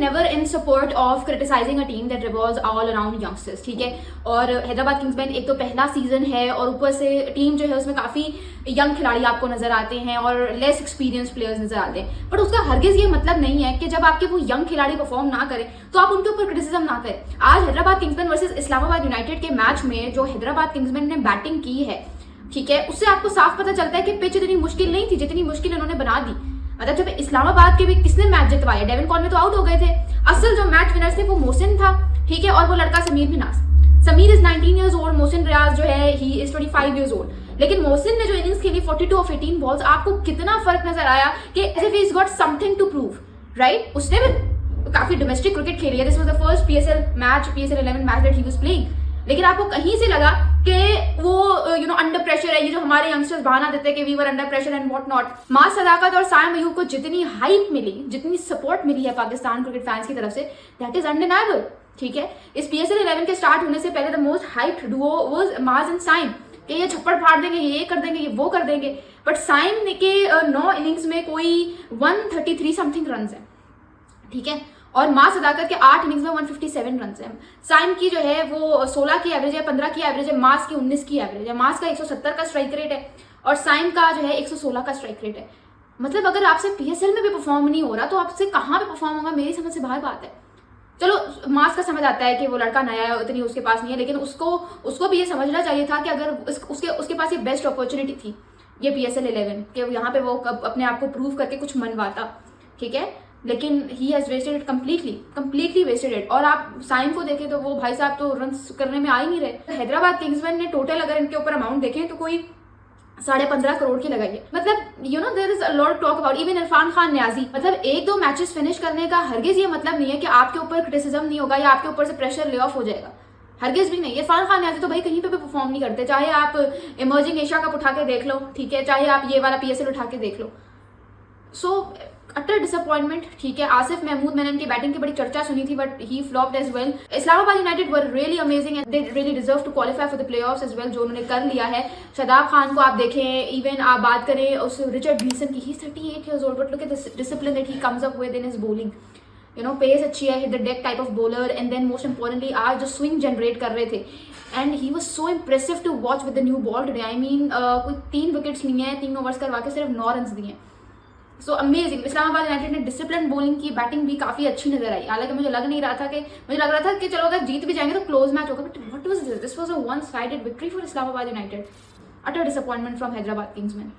Never in support of criticising a team that revolves all around youngsters, ठीक है। और Hyderabad Kingsman एक तो पहला सीजन है और ऊपर से टीम जो है उसमें काफ़ी यंग खिलाड़ी आपको नजर आते हैं और लेस एक्सपीरियंस प्लेयर्स नजर आते हैं, बट उसका हरगिज ये मतलब नहीं है कि जब आपके वो यंग खिलाड़ी परफॉर्म ना करें तो आप उनके ऊपर क्रिटिसिज्म ना करें। आज Hyderabad Kingsman versus Islamabad United के मैच में जो हैदराबाद किंग्समैन ने बैटिंग की है, ठीक है, उससे आपको साफ पता चलता है कि पिच इतनी मुश्किल नहीं थी जितनी मुश्किल उन्होंने बना दी। मतलब जब इस्लामाबाद के भी किसने मैच जितवाया, डेविन कॉनवे तो आउट हो गए थे, असल जो मैच विनर्स थे वो मोहसिन था, ठीक है, और वो लड़का Sameer Minhas. Sameer is 19 years old, Mohsin Riaz जो है ही इज 25 years old। लेकिन मोहसिन ने जो इनिंग्स खेली 42 ऑफ 18 बॉल्स, आपको कितना फर्क नजर आया कि as if he is got something to prove, right. उसने भी काफी डोमेस्टिक क्रिकेट खेली है, this was the first PSL match, PSL 11 match that he was playing, लेकिन आपको कहीं से लगा कि वो अंडर प्रेशर है। ये जो हमारे यंगस्टर्स बहाना देते हैं कि we were under pressure and what not, Maaz Sadaqat और साइम अयूब को जितनी हाइप मिली, जितनी सपोर्ट मिली है पाकिस्तान क्रिकेट फैंस की तरफ से, दैट इज अनडिनाइबल, ठीक है। इस PSL 11 के स्टार्ट होने से पहले the most hyped Duo was माज एंड साइम, कि ये छप्पड़ फाड़ देंगे, ये कर देंगे, ये वो कर देंगे, बट साइम के 9 इनिंग्स में कोई 133 समथिंग रन है, ठीक है, और मां सदाकत के 8 इनिंग्स में 157 रन है। साइम की जो है वो 16 की एवरेज है, 15 की एवरेज है, मास की 19 की एवरेज है। मास का 170 का स्ट्राइक रेट है और साइम का जो है 116 का स्ट्राइक रेट है। मतलब अगर आपसे PSL में भी परफॉर्म नहीं हो रहा तो आपसे कहाँ पे परफॉर्म होगा, मेरी समझ से बाहर बात है। चलो मास का समझ आता है कि वो लड़का नया है, इतनी उसके पास नहीं है, लेकिन उसको भी ये समझना चाहिए था कि अगर उसके पास ये बेस्ट अपॉर्चुनिटी थी ये PSL 11 कि यहाँ पे वो अपने आप को प्रूव करके कुछ मनवाता, ठीक है, लेकिन he has wasted it completely wasted it. और आप साइम को देखें तो वो भाई साहब तो रन करने में आ ही नहीं रहे। हैदराबाद किंग्समैन ने टोटल अगर इनके ऊपर अमाउंट देखें तो कोई 15.5 करोड़ की लगाई है। मतलब there is a lot talk about even Irfan Khan Niazi. मतलब 1-2 मैचेस फिनिश करने का हरगिज ये मतलब नहीं है कि आपके ऊपर क्रिटिसिज्म नहीं होगा या आपके ऊपर से प्रेशर ले ऑफ हो जाएगा, हरगिज भी नहीं। इरफान खान न्याजी तो भाई कहीं पे भी परफॉर्म नहीं करते, चाहे आप इमर्जिंग एशिया कप उठा के देख लो, ठीक है, चाहे आप ये वाला PSL उठा के देख लो। सो अटर डिसअपॉइंटमेंट, ठीक है। आसिफ महमूद, मैंने इनकी बैटिंग की बड़ी चर्चा सुनी थी but he flopped as well. Islamabad United were really amazing and they really deserve to qualify for the playoffs as well, जो उन्होंने कर लिया है। शादाब खान को आप देखें, इवन आप बात करें उस रिचर्ड विल्सन की, he 38 years old, but look at the discipline that he comes up with in his bowling, pace अच्छी है, hit the deck type of bowler, and then most importantly आज जो स्विंग जनरेट कर रहे थे and he was so impressive to watch with the new ball today. I mean कोई 3 wickets लिए हैं, 3 ओवर्स करवा के सिर्फ 9 रन दिए। So amazing. इस्लामाबाद यूनाइटेड ने डिसिप्लिन बॉलिंग की, बैटिंग भी काफी अच्छी नजर आई। हालांकि मुझे लग रहा था कि चलो अगर जीत भी जाएंगे तो क्लोज मैच होगा, but what was this was a one sided victory for Islamabad United. Utter disappointment from Hyderabad Kingsman.